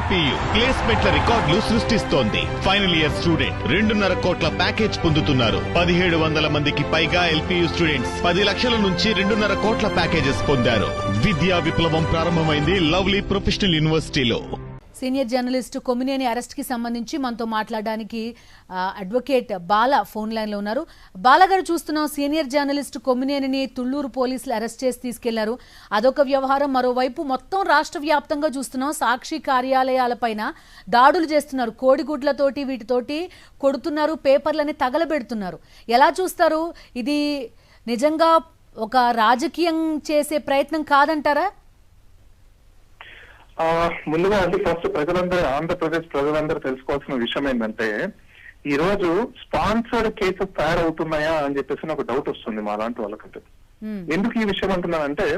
LPU ప్లేస్మెంట్ల రికార్డులు సృష్టిస్తోంది. Final year student 2.5 కోట్ల ప్యాకేజ్ పొందుతున్నారు. 1700 మందికి పైగా ఎల్పీయూ స్టూడెంట్స్ 10 లక్షల నుంచి 2.5 కోట్ల ప్యాకేజెస్ పొందారు. విద్యా విప్లవం ప్రారంభమైంది లవ్లీ ప్రొఫెషనల్ యూనివర్సిటీలో. సీనియర్ జర్నలిస్ట్ కొమ్మినేని అరెస్ట్ కి సంబంధించి మనతో మాట్లాడడానికి అడ్వకేట్ బాల ఫోన్ లైన్ లో ఉన్నారు. బాలగారు, చూస్తున్నాం సీనియర్ జర్నలిస్ట్ కొమ్మినేనిని తుళ్లూరు పోలీసులు అరెస్ట్ చేసి తీసుకెళ్లారు. అదొక వ్యవహారం. మరోవైపు మొత్తం రాష్ట్ర వ్యాప్తంగా చూస్తున్నాం సాక్షి కార్యాలయాలపైన దాడులు చేస్తున్నారు. కోడిగుడ్లతోటి వీటితోటి కొడుతున్నారు, పేపర్లని తగలబెడుతున్నారు. ఎలా చూస్తారు? ఇది నిజంగా ఒక రాజకీయం చేసే ప్రయత్నం కాదంటారా? ముందుగా అంటే ఫస్ట్ ప్రజలందరూ, ఆంధ్రప్రదేశ్ ప్రజలందరూ తెలుసుకోవాల్సిన విషయం ఏంటంటే, ఈ రోజు స్పాన్సర్డ్ కేసెస్ తయారవుతున్నాయా అని చెప్పేసి ఒక డౌట్ వస్తుంది మా లాంటి వాళ్ళకంటే. ఎందుకు ఈ విషయం అంటున్నానంటే,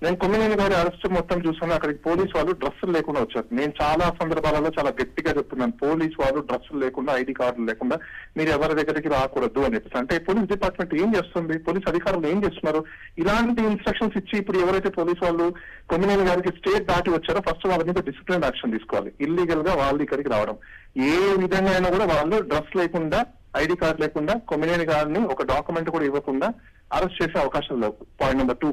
నేను కొమ్మినేని గారి అరెస్ట్ మొత్తం చూసాను. అక్కడికి పోలీసు వాళ్ళు డ్రెస్సులు లేకుండా వచ్చారు. నేను చాలా సందర్భాలలో చాలా గట్టిగా చెప్తున్నాను, పోలీసు వాళ్ళు డ్రెస్సులు లేకుండా, ఐడి కార్డులు లేకుండా మీరు ఎవరి దగ్గరికి రాకూడదు అని చెప్పేసి. అంటే పోలీస్ డిపార్ట్మెంట్ ఏం చేస్తుంది, పోలీస్ అధికారులు ఏం చేస్తున్నారు? ఇలాంటి ఇన్స్ట్రక్షన్స్ ఇచ్చి ఇప్పుడు ఎవరైతే పోలీసు వాళ్ళు కొమ్మినేని గారికి స్టేట్ దాటి వచ్చారో ఫస్ట్ వాళ్ళ మీద డిసిప్లిన్ యాక్షన్ తీసుకోవాలి. ఇల్లీగల్ గా వాళ్ళు ఇక్కడికి రావడం ఏ విధంగా అయినా కూడా వాళ్ళు డ్రెస్ లేకుండా, ఐడి కార్డు లేకుండా, కొమ్మినేని గారిని ఒక డాక్యుమెంట్ కూడా ఇవ్వకుండా అరెస్ట్ చేసే అవకాశం లేవు. పాయింట్ నెంబర్ 2,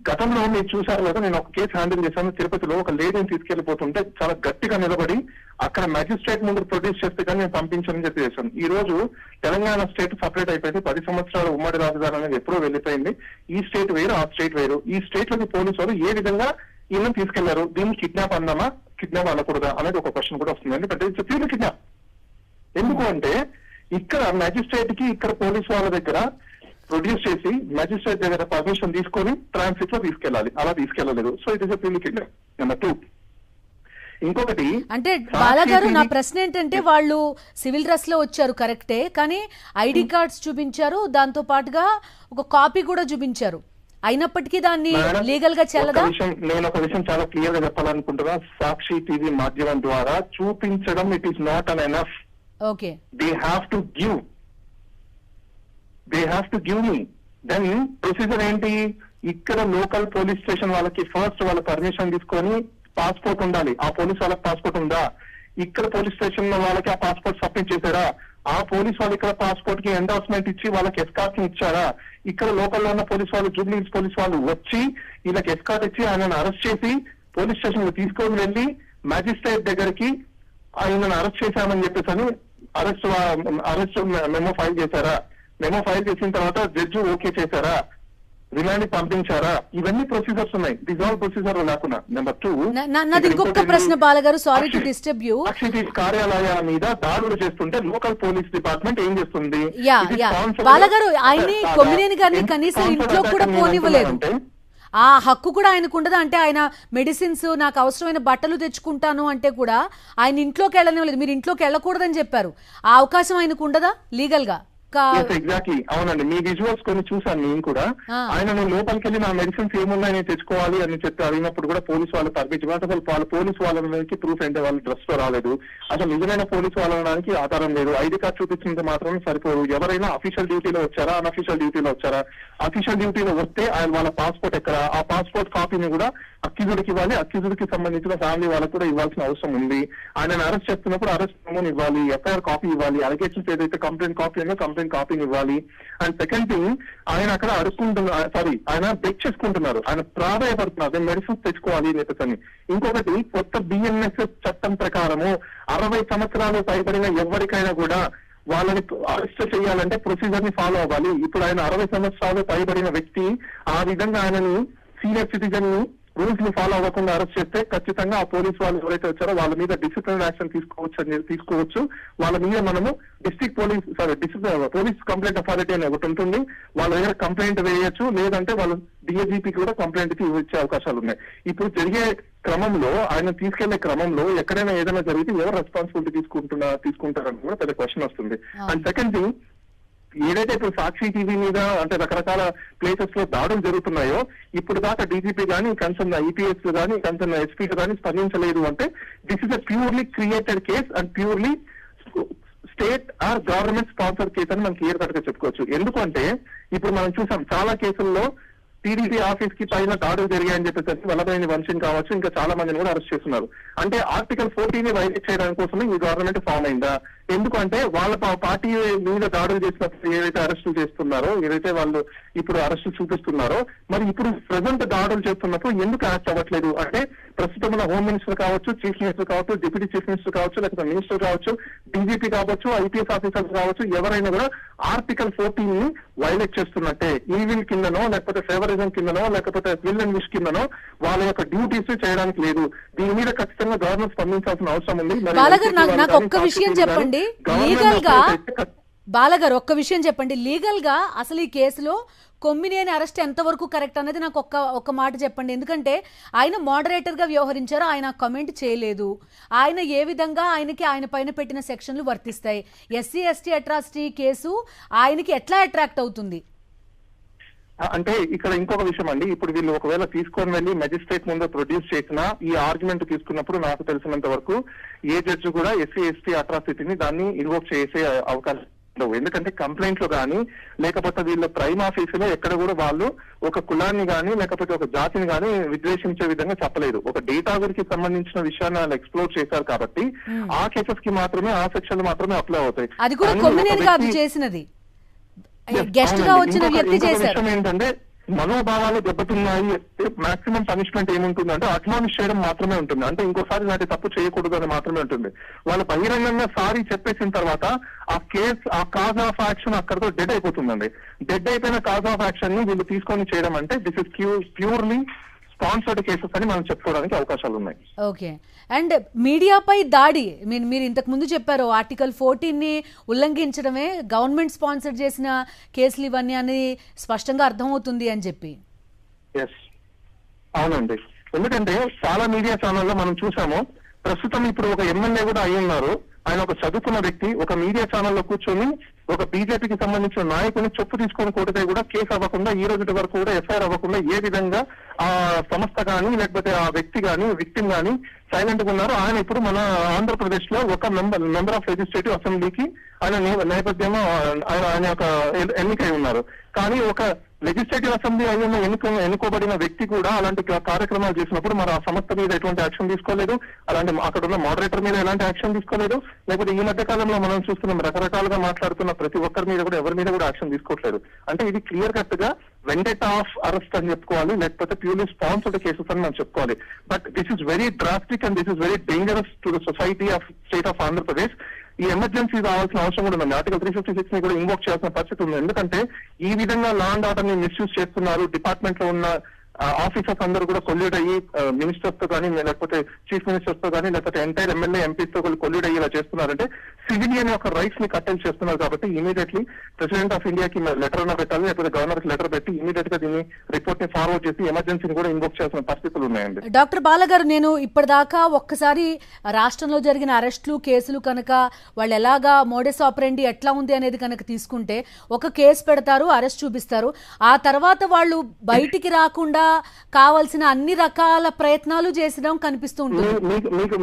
గతంలో మీరు చూసారు కదా, నేను ఒక కేసు హ్యాండిల్ చేశాను. తిరుపతిలో ఒక లేడీని తీసుకెళ్లిపోతుంటే చాలా గట్టిగా నిలబడి అక్కడ మెజిస్ట్రేట్ ముందు ప్రొడ్యూస్ చేస్తే కానీ నేను పంపించానని చెప్పి చేశాను. ఈ రోజు తెలంగాణ స్టేట్ సపరేట్ అయిపోయింది. 10 సంవత్సరాల ఉమ్మడి రాజధాని అనేది ఎప్పుడో వెళ్ళిపోయింది. ఈ స్టేట్ వేరు, ఆ స్టేట్ వేరు. ఈ స్టేట్ లోని పోలీసు వాళ్ళు ఏ విధంగా ఈయన తీసుకెళ్లారు? దీన్ని కిడ్నాప్ అన్నామా, కిడ్నాప్ అనకూడదా అనేది ఒక క్వశ్చన్ కూడా వస్తుంది. ఎందుకంటే ఇట్స్ ప్యూర్ కిడ్నాప్. ఎందుకు అంటే ఇక్కడ మెజిస్ట్రేట్ కి ఇక్కడ పోలీసు వాళ్ళ దగ్గర ప్రొడ్యూస్ చేసి మెజిస్ట్రేట్ దగ్గర పర్మిషన్ తీసుకొని ట్రాన్సిట్ లో తీసుకెళ్లాలి. అలా తీసుకెళ్లలేదు. So it is purely kidnap. Number 2, ఇంకొకటి అంటే బాలగారు, నా ప్రశ్న ఏంటంటే, వాళ్ళు సివిల్ డ్రెస్ లో వచ్చారు కరెక్టే, కానీ ఐడి కార్డ్స్ చూపించారు, దాంతో పాటుగా ఒక కాపీ కూడా చూపించారు. అయినప్పటికీ దాన్ని లీగల్ గా చెల్లదా? నేను ఒక విషయం చాలా క్లియర్ గా చెప్పాలనుకుంటున్నా. సాక్షి టీవీ మాధ్యమం ద్వారా చూపించడం it is not an enough. Okay, they have to give me. Then procedure ఏంటి? ఇక్కడ లోకల్ పోలీస్ స్టేషన్ వాళ్ళకి ఫస్ట్ వాళ్ళ పర్మిషన్ తీసుకొని పాస్పోర్ట్ ఉండాలి. ఆ పోలీస్ వాళ్ళకి పాస్పోర్ట్ ఉందా? ఇక్కడ పోలీస్ స్టేషన్ వాళ్ళకి ఆ పాస్పోర్ట్ సబ్మిట్ చేశారా? ఆ పోలీస్ వాళ్ళు ఇక్కడ పాస్పోర్ట్ కి ఎండార్స్మెంట్ ఇచ్చి వాళ్ళకి ఎస్కార్ట్ ని ఇచ్చారా? ఇక్కడ లోకల్లో ఉన్న పోలీస్ వాళ్ళు, జూబ్లీహిల్స్ పోలీస్ వాళ్ళు వచ్చి వీళ్ళకి ఎస్కార్ట్ ఇచ్చి ఆయనను అరెస్ట్ చేసి పోలీస్ స్టేషన్ లో తీసుకొని వెళ్ళి మ్యాజిస్ట్రేట్ దగ్గరికి ఆయనను అరెస్ట్ చేశామని చెప్పేసి అని అరెస్ట్ మెమో ఫైల్ చేశారా? మెమో ఫైల్ చేసిన తర్వాత జడ్జి ఓకే చేశారా? రిమాండ్ పంపించారా? ఇవన్నీ ప్రొసీజర్స్ ఉన్నాయి. దీస్ ఆల్ ప్రొసీజర్ లేకుండా. నెంబర్ 2, నాది ఇంకొక ప్రశ్న బాలగారు, సారీ టు డిస్టర్బ్ యూ. సాక్షి కార్యాలయాల మీద దాడులు చేస్తుంటే లోకల్ పోలీస్ డిపార్ట్మెంట్ ఏం చేస్తుంది? బాలగారు, ఆయన్ని కొమ్మినేని గారిని కనీసం ఇంట్లో కూడా పోనివ్వలేదు. ఆ హక్కు కూడా ఆయనకు ఉండదు. అంటే ఆయన మెడిసిన్స్, నాకు అవసరమైన బట్టలు తెచ్చుకుంటాను అంటే కూడా ఆయన ఇంట్లోకి వెళ్ళనివ్వలేదు. మీరు ఇంట్లోకి వెళ్ళకూడదని చెప్పారు. ఆ అవకాశం ఆయనకు ఉండదా లీగల్ గా? ఎగ్జాక్ట్లీ, అవునండి. మీ విజువల్స్ కొన్ని చూసాను నేను కూడా. ఆయన లోపలికి వెళ్ళి నా మెడిసిన్స్ ఏమున్నాయని తెచ్చుకోవాలి అని చెప్పి అడిగినప్పుడు కూడా పోలీసు వాళ్ళు పర్మిషన్, అసలు వాళ్ళ పోలీసు వాళ్ళకి ప్రూఫ్ అంటే వాళ్ళు డ్రెస్ లో రాలేదు. అసలు నిజమైన పోలీసు వాళ్ళడానికి ఆధారం లేదు. ఐడి కార్డ్ చూపించినంత మాత్రం సరిపోదు. ఎవరైనా అఫీషియల్ డ్యూటీలో వచ్చారా, అన్అఫీషియల్ డ్యూటీలో వచ్చారా? అఫీషియల్ డ్యూటీలో వస్తే ఆయన వాళ్ళ పాస్పోర్ట్ ఎక్కడ? ఆ పాస్పోర్ట్ కాపీని కూడా అక్యూజుడికి ఇవ్వాలి. అక్యూజుడికి సంబంధించిన ఫ్యామిలీ వాళ్ళకు కూడా ఇవ్వాల్సిన అవసరం ఉంది. ఆయన అరెస్ట్ చేస్తున్నప్పుడు అరెస్ట్ మెమోని ఇవ్వాలి, ఎఫ్ఐఆర్ కాపీ ఇవ్వాలి, అలిగేషన్స్ ఏదైతే కంప్లైంట్ కాపీ ఉందో కంప్లైంట్ కాపీని ఇవ్వాలి. అండ్ సెకండ్ థింగ్, ఆయన అక్కడ ఆయన బెక్ చేసుకుంటున్నారు, ఆయన ప్రాధాయపడుతున్నారు మెడిసిన్స్ తెచ్చుకోవాలి అని చెప్పేసి. ఇంకొకటి, కొత్త బిఎన్ఎస్ఎస్ చట్టం ప్రకారము 60 సంవత్సరాలు పైబడిన ఎవరికైనా కూడా వాళ్ళని అరెస్ట్ చేయాలంటే ప్రొసీజర్ ని ఫాలో అవ్వాలి. ఇప్పుడు ఆయన 60 సంవత్సరాలు పైబడిన వ్యక్తి, ఆ విధంగా ఆయనని సీనియర్ సిటిజన్ ని రూల్స్ ని ఫాలో అవ్వకుండా అరెస్ట్ చేస్తే ఖచ్చితంగా ఆ పోలీసు వాళ్ళు ఎవరైతే వచ్చారో వాళ్ళ మీద డిసిప్లినరీ యాక్షన్ తీసుకోవచ్చు. వాళ్ళ మీద మనము పోలీస్ కంప్లైంట్ అథారిటీ అని ఒకటి ఉంటుంది. వాళ్ళ దగ్గర కంప్లైంట్ వేయొచ్చు, లేదంటే వాళ్ళు డిఐజీపీకి కూడా కంప్లైంట్ ఇచ్చే అవకాశాలు ఉన్నాయి. ఇప్పుడు జరిగే క్రమంలో, ఆయన తీసుకెళ్లే క్రమంలో ఎక్కడైనా ఏదైనా జరిగితే ఎవరు రెస్పాన్సిబిలిటీ తీసుకుంటారని కూడా పెద్ద క్వశ్చన్ వస్తుంది. అండ్ సెకండ్ థింగ్, ఏదైతే ఇప్పుడు సాక్షి టీవీ మీద అంటే రకరకాల ప్లేసెస్ లో దాడులు జరుగుతున్నాయో, ఇప్పుడు దాకా డీజీపీ కానీ, కన్సర్న్ ఐపీఎస్ కానీ, కన్సర్న్ ఎస్పీ కానీ స్పందించలేదు అంటే this is a purely created case and purely state or government sponsor case అని మనం క్లియర్ కట్ గా చెప్పుకోవచ్చు. ఎందుకంటే ఇప్పుడు మనం చూసాం చాలా కేసుల్లో టీడీపీ ఆఫీస్ కి పైన దాడులు జరిగాయని చెప్పేసి వల్లభనేని వంశీని కావచ్చు, ఇంకా చాలా మందిని కూడా అరెస్ట్ చేస్తున్నారు. అంటే ఆర్టికల్ 14 వైలేట్ చేయడానికి కోసమే ఈ గవర్నమెంట్ ఫామ్ అయిందా? ఎందుకంటే వాళ్ళ పార్టీ మీద దాడులు చేసినప్పుడు ఏదైతే అరెస్టులు చేస్తున్నారో, ఏదైతే వాళ్ళు ఇప్పుడు అరెస్టులు చూపిస్తున్నారో, మరి ఇప్పుడు ప్రజెంట్ దాడులు చేస్తున్నప్పుడు ఎందుకు యాక్ట్ అవ్వట్లేదు? అంటే ప్రస్తుతం ఉన్న హోమ్ మినిస్టర్ కావచ్చు, చీఫ్ మినిస్టర్ కావచ్చు, డిప్యూటీ చీఫ్ మినిస్టర్ కావచ్చు, లేకపోతే మినిస్టర్ కావచ్చు, డీజీపీ కావచ్చు, ఐపీఎస్ ఆఫీసర్స్ కావచ్చు, ఎవరైనా కూడా ఆర్టికల్ 14 ని వైలేట్ చేస్తున్నట్టే. ఈవిల్ కిందనో, లేకపోతే ఫేవరిజం కిందనో, లేకపోతే విల్ అండ్ విష్ కిందనో వాళ్ళ యొక్క డ్యూటీస్ చేయడానికి లేదు. దీని మీద ఖచ్చితంగా గవర్నమెంట్ స్పందించాల్సిన అవసరం ఉంది. నాకు ఒక్క విషయం చెప్పండి, లీగల్ గా బాలగారు ఒక్క విషయం చెప్పండి, లీగల్ గా అసలు ఈ కేసులో కొమ్మినేని అరెస్ట్ ఎంతవరకు కరెక్ట్ అనేది నాకు ఒక్క మాట చెప్పండి. ఎందుకంటే ఆయన మోడరేటర్ గా వ్యవహరించారు, ఆయన కమెంట్ చేయలేదు. ఆయన ఏ విధంగా ఆయన పైన పెట్టిన సెక్షన్లు వర్తిస్తాయి? ఎస్సీ ఎస్టీ అట్రాసిటీ కేసు ఆయనకి ఎట్లా అట్రాక్ట్ అవుతుంది? అంటే ఇక్కడ ఇంకొక విషయం అండి, ఇప్పుడు వీళ్ళు ఒకవేళ తీసుకొని వెళ్ళి మెజిస్ట్రేట్ ముందు ప్రొడ్యూస్ చేసినా ఈ ఆర్గ్యుమెంట్ తీసుకున్నప్పుడు నాకు తెలిసినంత వరకు ఏ జడ్జి కూడా ఎస్సీ ఎస్టీ అట్రాసిటీని దాన్ని ఇన్వోక్ చేసే అవకాశం లేవు. ఎందుకంటే కంప్లైంట్ లో కానీ లేకపోతే వీళ్ళ ప్రైమ్ ఆఫీసులో ఎక్కడ కూడా వాళ్ళు ఒక కులాన్ని కానీ లేకపోతే ఒక జాతిని కానీ విద్వేషించే విధంగా చెప్పలేదు. ఒక డేటా గురికి సంబంధించిన విషయాన్ని వాళ్ళు ఎక్స్ప్లోర్ చేశారు కాబట్టి ఆ కేసెస్ కి మాత్రమే ఆ సెక్షన్ మాత్రమే అప్లై అవుతాయి. అది కూడా కొమ్మినేని కాదు చేసినది, గెస్ట్ గా వచ్చిన వ్యక్తి చేశారు. ఏంటంటే మనోభావాలు దెబ్బతిన్నాయి, మాక్సిమం పనిష్మెంట్ ఏముంటుందంటే అడ్మానిష్ చేయడం మాత్రమే ఉంటుంది. అంటే ఇంకోసారి నాటి తప్పు చేయకూడదు అని మాత్రమే ఉంటుంది. వాళ్ళు బహిరంగంగా సారీ చెప్పేసిన తర్వాత ఆ కేసు, ఆ కాజ్ ఆఫ్ యాక్షన్ అక్కడతో డెడ్ అయిపోతుందండి. డెడ్ అయిపోయిన కాజ్ ఆఫ్ యాక్షన్ ని వీళ్ళు తీసుకొని చేయడం అంటే this is purely sponsored cases అని మనం చెప్పుకోవడానికి అవకాశాలు ఉన్నాయి. ఓకే. అండ్ మీడియాపై దాడి, మీరు ఇంతకు ముందు చెప్పారు ఆర్టికల్ 14 ని ఉల్లంఘించడమే గవర్నమెంట్ స్పాన్సర్ చేసిన కేసులు ఇవన్నీ అని స్పష్టంగా అర్థమవుతుంది అని చెప్పి. అవునండి, ఎందుకంటే చాలా మీడియా ఛానల్లో మనం చూసాము. ప్రస్తుతం ఇప్పుడు ఒక ఎమ్మెల్యే కూడా అయి ఉన్నారు. ఆయన ఒక చదువుకున్న వ్యక్తి ఒక మీడియా ఛానల్లో కూర్చొని ఒక బీజేపీకి సంబంధించిన నాయకుని చెప్పు తీసుకొని కొడితే కూడా కేసు అవ్వకుండా, ఈ రోజు వరకు కూడా ఎఫ్ఐఆర్ అవ్వకుండా ఏ విధంగా ఆ సంస్థ కానీ లేకపోతే ఆ వ్యక్తి కానీ విక్టిమ్ కానీ సైలెంట్ గా ఉన్నారు. ఆయన ఇప్పుడు మన ఆంధ్రప్రదేశ్ లో ఒక మెంబర్ ఆఫ్ లెజిస్లేటివ్ అసెంబ్లీకి ఆయన నేపథ్యంలో ఆయన ఒక ఎన్నికై ఉన్నారు. కానీ ఒక లెజిస్లేటివ్ అసెంబ్లీ అయిన ఎన్నుకోబడిన వ్యక్తి కూడా అలాంటి కార్యక్రమాలు చేసినప్పుడు మరి ఆ సంస్థ మీద ఎటువంటి యాక్షన్ తీసుకోలేదు, అలాంటి అక్కడ ఉన్న మోడరేటర్ మీద ఎలాంటి యాక్షన్ తీసుకోలేదు. లేకపోతే ఈ మధ్య కాలంలో మనం చూస్తున్నాం రకరకాలుగా మాట్లాడుతున్న ప్రతి ఒక్కరి మీద కూడా ఎవరి మీద కూడా యాక్షన్ తీసుకోవట్లేదు. అంటే ఇది క్లియర్ కట్ గా వెండెటా ఆఫ్ అరెస్ట్ అని చెప్పుకోవాలి, లేకపోతే ప్యూర్లీ స్పాన్సర్డ్ కేసెస్ అని మనం చెప్పుకోవాలి. But this is very drastic and this is very dangerous to the society of state of Andhra Pradesh. ఈ ఎమర్జెన్సీ రావాల్సిన అవసరం కూడా ఉంది. ఆర్టికల్ 356 ని కూడా ఇన్వోక్ చేయాల్సిన పరిస్థితి ఉంది. ఎందుకంటే ఈ విధంగా లా అండ్ ఆర్డర్ ని మిస్యూజ్ చేస్తున్నారు. డిపార్ట్మెంట్ లో ఉన్న ఆఫీసర్స్ అందరూ కూడా కొల్యూడ్ అయ్యి మినిస్టర్స్ తో కానీ లేకపోతే చీఫ్ మినిస్టర్స్ తో కానీ లేకపోతే ఎంటైర్ ఎమ్మెల్యే ఎంపీస్ తో కొల్యూడ్ అయ్యి ఇలా చేస్తున్నారంటే సివిలియన్ యొక్క రైట్స్ ని కట్టెల్ చేస్తున్నారు. కాబట్టి ఇమీడియట్లీ ప్రెసిడెంట్ ఆఫ్ ఇండియాకి లెటర్ అన్న పెట్టాలి, లేకపోతే గవర్నర్ కి లెటర్ పెట్టి ఇమీడియట్ గా దీన్ని రిపోర్ట్ ని ఫార్వర్డ్ చేసి ఎమర్జెన్సీని కూడా ఇన్వోక్ చేయాల్సిన పరిస్థితులు ఉన్నాయండి. డాక్టర్ బాలగారు, నేను ఇప్పటిదాకా ఒక్కసారి రాష్ట్రంలో జరిగిన అరెస్టులు కేసులు కనుక వాళ్ళు ఎలాగా మోడస్ ఆపరెండి ఎట్లా ఉంది అనేది కనుక తీసుకుంటే ఒక కేసు పెడతారు, అరెస్ట్ చూపిస్తారు, ఆ తర్వాత వాళ్ళు బయటికి రాకుండా కావాల్సిన అన్ని రకాల ప్రయత్నాలు చేసడం కనిపిస్తూ ఉంటుంది.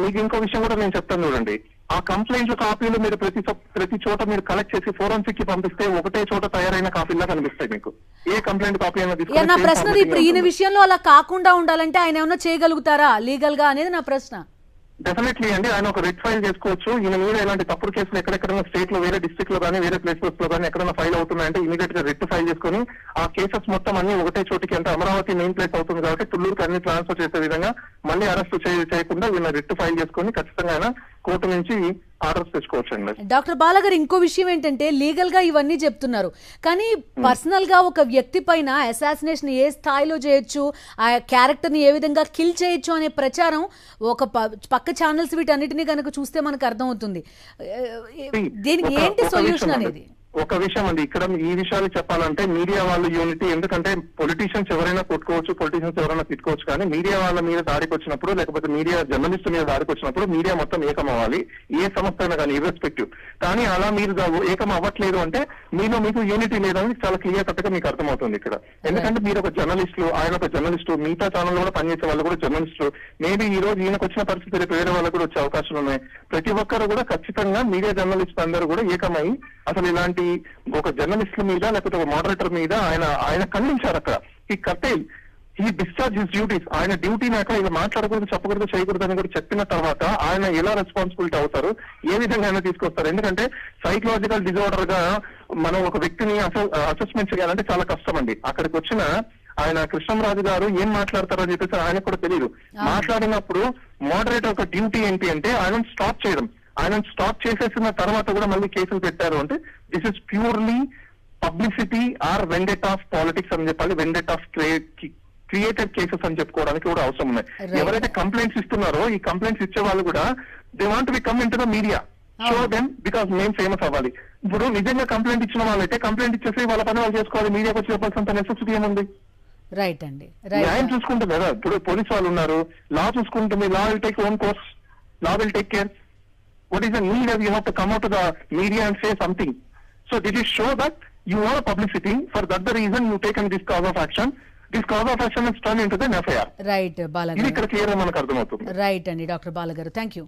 మీకు ఇంకో విషయం కూడా నేను చెప్తాను చూడండి. ఆ కంప్లైంట్ కాపీలు మీరు ప్రతి చోట మీరు కలెక్ట్ చేసి ఫోరెన్సిక్ కి పంపిస్తే ఒకటే చోట తయారైన కాపీలా కనిపిస్తాయి మీకు. ఏ కంప్లైంట్ కాపీ అయినా నా ప్రశ్న ఇప్పుడు ఈయన విషయంలో అలా కాకుండా ఉండాలంటే ఆయన ఏమన్నా చేయగలుగుతారా లీగల్ గా అనేది నా ప్రశ్న. డెఫినెట్లీ అండి, ఆయన ఒక రెడ్ ఫైల్ చేసుకోవచ్చు. ఈయన మీద ఇలాంటి తప్పుడు కేసులు ఎక్కడెక్కడైనా స్టేట్ లో వేరే డిస్ట్రిక్ట్ లో కానీ వేరే ప్లేసెస్ లో కానీ ఎక్కడైనా ఫైల్ అవుతున్నాయంటే ఇమీడియట్ గా రెడ్ ఫైల్ చేసుకుని ఆ కేసెస్ మొత్తం అన్ని ఒకటే చోటికి, అంటే అమరావతి మెయిన్ ప్లేస్ అవుతుంది కాబట్టి తుళ్ళూరుకి అన్ని ట్రాన్స్ఫర్ చేసే విధంగా మళ్ళీ అరెస్ట్ చేయకుండా ఈయన రెడ్ ఫైల్ చేసుకుని ఖచ్చితంగా ఆయన కోర్టు నుంచి ఆర్డర్స్ తెచ్చుకోవచ్చండి. డాక్టర్ బాలగారు, ఇంకో విషయం ఏంటంటే లీగల్ గా ఇవన్నీ చెప్తున్నారు కానీ పర్సనల్ గా ఒక వ్యక్తి పైన అసాసినేషన్ ఏ స్థాయిలో చేయొచ్చు, ఆ క్యారెక్టర్ ని ఏ విధంగా కిల్ చేయొచ్చు అనే ప్రచారం ఒక పక్క ఛానల్స్ వీటన్నిటిని కనుక చూస్తే మనకు అర్థమవుతుంది. దీనికి ఏంటి సొల్యూషన్ అనేది? ఒక విషయం అండి, ఇక్కడ ఈ విషయాలు చెప్పాలంటే మీడియా వాళ్ళు యూనిటీ, ఎందుకంటే పొలిటీషియన్స్ ఎవరైనా కొట్టుకోవచ్చు, పొలిటీషియన్స్ ఎవరైనా తిట్టుకోవచ్చు, కానీ మీడియా వాళ్ళ మీద దాడికి వచ్చినప్పుడు లేకపోతే మీడియా జర్నలిస్ట్ మీద దాడికి వచ్చినప్పుడు మీడియా మొత్తం ఏకం అవ్వాలి, ఏ సంస్థ అయినా కానీ ఇర్రెస్పెక్టివ్. కానీ అలా మీరు ఏకం అవ్వట్లేదు అంటే మీకు యూనిటీ లేదని చాలా క్లియర్ కట్ గా మీకు అర్థమవుతుంది ఇక్కడ. ఎందుకంటే మీరు ఒక జర్నలిస్టులు, ఆయన ఒక జర్నలిస్టు, మిగతా ఛానల్ కూడా పనిచేసే వాళ్ళు కూడా జర్నలిస్టులు. మేబీ ఈ రోజు ఈయనకు వచ్చిన పరిస్థితి రేపు వేరే వాళ్ళకు కూడా వచ్చే అవకాశాలు ఉన్నాయి. ప్రతి ఒక్కరు కూడా ఖచ్చితంగా మీడియా జర్నలిస్ట్ అందరూ కూడా ఏకమై అసలు ఇలాంటి ఒక జర్నలిస్ట్ మీద లేకపోతే ఒక మోడరేటర్ మీద ఆయన ఖండించారు అక్కడ. ఈ కర్టైల్ ఈ డిశ్చార్జ్ హిస్ డ్యూటీస్. ఆయన డ్యూటీని అక్కడ ఇలా మాట్లాడకూడదు, చెప్పకూడదు, చేయకూడదు అని కూడా చెప్పిన తర్వాత ఆయన ఎలా రెస్పాన్సిబిలిటీ అవుతారు, ఏ విధంగా ఆయన తీసుకొస్తారు? ఎందుకంటే సైకలాజికల్ డిజార్డర్ గా మనం ఒక వ్యక్తిని అసెస్మెంట్ చేయాలంటే చాలా కష్టం అండి. అక్కడికి వచ్చిన ఆయన కృష్ణంరాజు గారు ఏం మాట్లాడతారో అని చెప్పేసి ఆయనకు కూడా తెలియదు. మాట్లాడినప్పుడు మోడరేటర్ ఒక డ్యూటీ ఏంటి అంటే ఆయన స్టాప్ చేయడం. ఆయన స్టాప్ చేసేసిన తర్వాత కూడా మళ్ళీ కేసులు పెట్టారు అంటే this is purely publicity are vendetta of politics అని చెప్పాలి. వెండెట్ ఆఫ్ క్రియేటెడ్ కేసెస్ అని చెప్పుకోవడానికి కూడా అవసరం ఉన్నాయి. ఎవరైతే కంప్లైంట్స్ ఇస్తున్నారో ఈ కంప్లైంట్స్ ఇచ్చే వాళ్ళు కూడా they want be come in to the media, show them, because మేము ఫేమస్ అవ్వాలి. ఇప్పుడు నిజంగా కంప్లైంట్ ఇచ్చిన వాళ్ళైతే కంప్లైంట్ ఇచ్చేసి వాళ్ళ పని వాళ్ళు చేసుకోవాలి. మీడియాకి వచ్చి చెప్పాల్సినంత నెసెసిటీ ఏముంది? రైట్ అండి. న్యాయం చూసుకుంటుంది కదా. ఇప్పుడు పోలీస్ వాళ్ళు ఉన్నారు, లా చూసుకుంటుంది. Law will take own course, law will take care. What is the need you have to come out to the media and say something? So that is show that you want publicity. For that the reason you taken this cause of action. This cause of action is turn into the FIR. Right Bala ఇది ఇక్కడ clear గా మనకు అర్థమవుతుంది. Right అండి doctor Bala గారు, thank you.